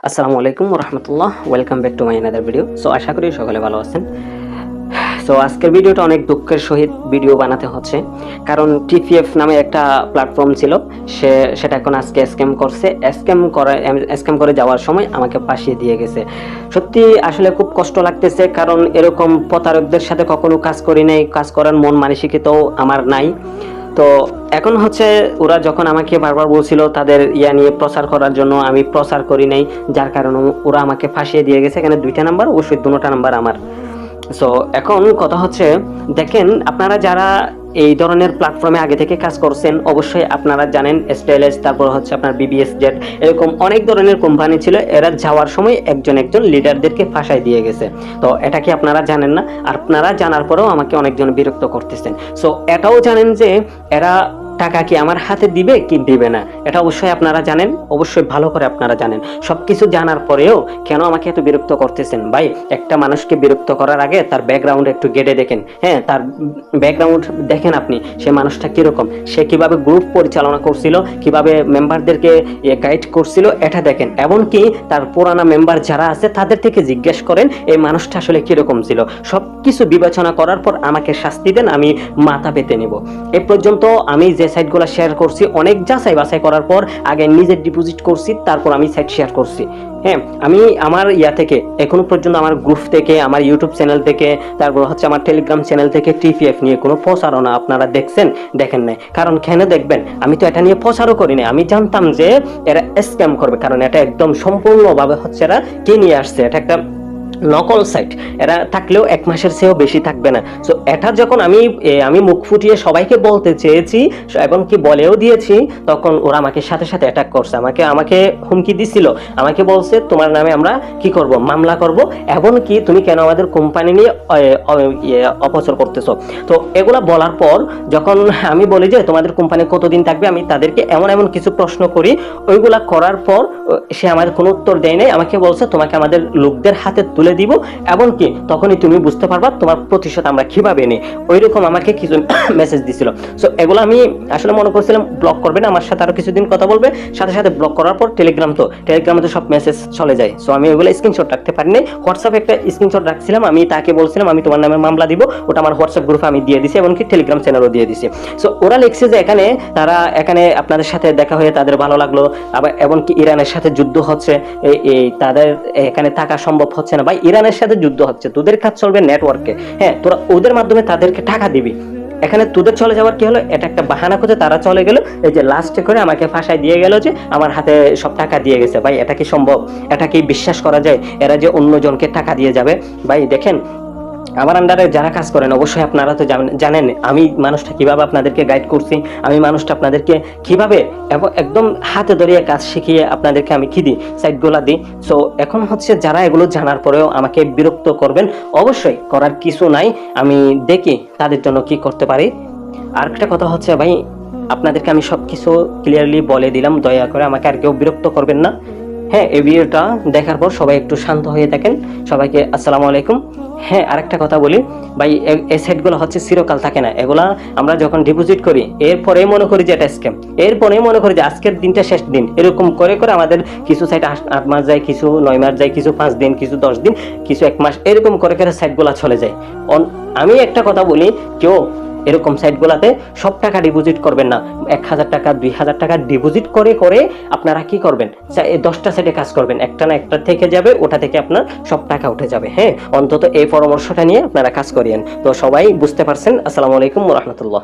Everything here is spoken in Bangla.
আসসালামু আলাইকুম রহমতুল্লাহ, welcome back to my another video. So আশা করি সকলে ভালো আছেন। সো আজকের ভিডিওটা অনেক দুঃখের সহিত ভিডিও বানাতে হচ্ছে, কারণ টিপিএফ নামে একটা প্ল্যাটফর্ম ছিল, সেটা এখন আজকে স্ক্যাম করে যাওয়ার সময় আমাকে ফাঁসিয়ে দিয়ে গেছে। সত্যি আসলে খুব কষ্ট লাগতেছে, কারণ এরকম প্রতারকদের সাথে কখনো কাজ করি নাই, কাজ করার মন মানসিকতাও আমার নাই। তো এখন হচ্ছে ওরা যখন আমাকে বারবার বলছিল তাদের নিয়ে প্রচার করার জন্য, আমি প্রচার করি নাই, যার কারণে ওরা আমাকে ফাঁসিয়ে দিয়ে গেছে। এখানে 2টা নাম্বার, অবশ্যই 2টা নাম্বার আমার। সো এখন কথা হচ্ছে, দেখেন আপনারা যারা এই ধরনের প্ল্যাটফর্মে আগে থেকে কাজ করছেন, অবশ্যই আপনারা জানেন স্টাইলেস, তারপর হচ্ছে আপনার বিবিএস জেট, এরকম অনেক ধরনের কোম্পানি ছিল। এরা যাওয়ার সময় একজন লিডারদেরকে ফাঁসাই দিয়ে গেছে। তো এটা কি আপনারা জানেন না? আর আপনারা জানার পরেও আমাকে অনেকজন বিরক্ত করতেছেন। সো এটাও জানেন যে এরা টাকা কি আমার হাতে দিবে কি দিবে না, এটা অবশ্যই আপনারা জানেন, অবশ্যই ভালো করে আপনারা জানেন। সবকিছু জানার পরেও কেন আমাকে এত বিরক্ত করতেছেন? ভাই, একটা মানুষকে বিরক্ত করার আগে তার ব্যাকগ্রাউন্ড একটু গেটে দেখেন। হ্যাঁ, তার ব্যাকগ্রাউন্ড দেখেন আপনি, সে মানুষটা কিরকম, সে কিভাবে গ্রুপ পরিচালনা করছিল, কিভাবে মেম্বারদেরকে গাইড করছিল, এটা দেখেন। এমনকি তার পুরানা মেম্বার যারা আছে তাদের থেকে জিজ্ঞেস করেন এই মানুষটা আসলে কিরকম ছিল। সবকিছু বিবেচনা করার পর আমাকে শাস্তি দেন, আমি মাথা পেতে নেব। এ পর্যন্ত আমি যে সাইটগুলো শেয়ার করছি, অনেক যাচাই বাছাই করার পর আগে নিজে ডিপোজিট করছি, তারপর আমি সাইট শেয়ার করছি। হ্যাঁ, আমি আমার থেকে এখনো পর্যন্ত আমার গ্রুপ থেকে, আমার ইউটিউব চ্যানেল থেকে, তারপর হচ্ছে আমার টেলিগ্রাম চ্যানেল থেকে টিপিএফ নিয়ে কোনো প্রচারণা আপনারা দেখেন নাই। কারণ কেন দেখবেন? আমি তো এটা নিয়ে প্রচারও করি না। আমি জানতাম যে এরা স্ক্যাম করবে, কারণ এটা একদম সম্পূর্ণভাবে হচ্ছে এরা কে নিয়ে আসছে, এটা একটা নকল সাইট। এরা থাকলেও 1 মাসের চেয়েও বেশি থাকবে না। সো এটা যখন আমি মুখ ফুটিয়ে সবাইকে বলতে চেয়েছি এবং কি বলেও দিয়েছি, তখন ওরা আমাকে সাথে সাথে অ্যাটাক করছে, আমাকে হুমকি দিছিল। আমাকে বলছে তোমার নামে আমরা কি করব, মামলা করব, এবং কি তুমি কেন আমাদের কোম্পানি নিয়ে অপচয় করতেছো। তো এগুলা বলার পর যখন আমি বলি যে তোমাদের কোম্পানি কতদিন থাকবে, আমি তাদেরকে এমন কিছু প্রশ্ন করি, ওইগুলা করার পর সে আমাদের কোনো উত্তর দেয় নাই। আমাকে বলছে তোমাকে আমাদের লোকদের হাতে তুলে দিব, এমনকি তখনই তুমি বুঝতে পারবা তোমার প্রতিশোধ আমরা কিভাবে নিই। ওইরকম আমাকে কিছু মেসেজ দিছিল। সো এগুলো আমি আসলে মনে করছিলাম ব্লক করবে না, আমার সাথে আরো কিছুদিন কথা বলবে, সাথে সাথে ব্লক করার পর টেলিগ্রামে তো সব মেসেজ চলে যায়। সো আমি ওইগুলো স্ক্রিনশট রাখতে পারিনি। হোয়াটসঅ্যাপে একটা স্ক্রিনশট রাখছিলাম, আমি তাকে বলছিলাম আমি তোমার নামে মামলা দিব, ওটা আমার হোয়াটসঅ্যাপ গ্রুপে আমি দিয়ে দিছি, এমনকি টেলিগ্রাম চ্যানেলও দিয়ে দিছি। সো ওরা লিখছে যে এখানে আপনাদের সাথে দেখা হয়ে তাদের ভালো লাগলো, আবার এমনকি ইরানের সাথে যুদ্ধ হচ্ছে, তাদের এখানে থাকা সম্ভব হচ্ছে না। ভাই, ইরানের সাথে যুদ্ধ হচ্ছে, তোদের কাজ চলবে নেটওয়ার্কে। হ্যাঁ, তোরা ওদের মাধ্যমে তাদেরকে টাকা দিবি। এখানে তোদের চলে যাওয়ার কি হলো? এটা একটা বাহানা করে তারা চলে গেল, এই যে লাস্টে করে আমাকে ফাঁসায় দিয়ে গেল যে আমার হাতে সব টাকা দিয়ে গেছে। ভাই, এটা কি সম্ভব? এটা কি বিশ্বাস করা যায়? এরা যে অন্যজনকে টাকা দিয়ে যাবে? ভাই দেখেন, আমার আন্ডারে যারা কাজ করেন অবশ্যই আপনারা তো জানেন আমি মানুষটা কিভাবে আপনাদেরকে গাইড করছি, আমি মানুষটা আপনাদেরকে কিভাবে একদম হাতে ধরিয়ে কাজ শিখিয়ে আপনাদেরকে আমি কি দিই, সাইটগুলা দিই। সো এখন হচ্ছে যারা এগুলো জানার পরেও আমাকে বিরক্ত করবেন, অবশ্যই করার কিছু নাই, আমি দেখি তাদের জন্য কি করতে পারি। আর একটা কথা হচ্ছে ভাই, আপনাদেরকে আমি সবকিছু ক্লিয়ারলি বলে দিলাম, দয়া করে আমাকে আর কেউ বিরক্ত করবেন না। হ্যাঁ, এই ভিডিওটা দেখার পর সবাই একটু শান্ত হয়ে থাকেন। সবাইকে আসসালামু আলাইকুম। হ্যাঁ, আরেকটা কথা বলি ভাই, এই সাইটগুলো হচ্ছে চিরকাল থাকে না। এগুলা আমরা যখন ডিপোজিট করি, এরপরে মনে করি যে এটা স্ক্যাম, এরপরে মনে করি যে আজকের দিনটা শেষ দিন, এরকম করে করে আমাদের কিছু সাইট 8 মাস যায়, কিছু 9 মাস যায়, কিছু 5 দিন, কিছু 10 দিন, কিছু 1 মাস, এরকম করে করে সাইটগুলা চলে যায়। আমি একটা কথা বলি, কেউ এরকম সাইটগুলাতে সব টাকা ডিপোজিট করবেন না। 1000 টাকা 2000 টাকা ডিপোজিট করে করে আপনারা কি করবেন, 10টা সাইটে কাজ করবেন, একটা না একটা থেকে যাবে, ওটা থেকে আপনার সব টাকা উঠে যাবে। হ্যাঁ, অন্তত এই পরামর্শটা নিয়ে আপনারা কাজ করিয়েন। তো সবাই বুঝতে পারছেন। আসসালামু আলাইকুম ওয়া রাহমাতুল্লাহ।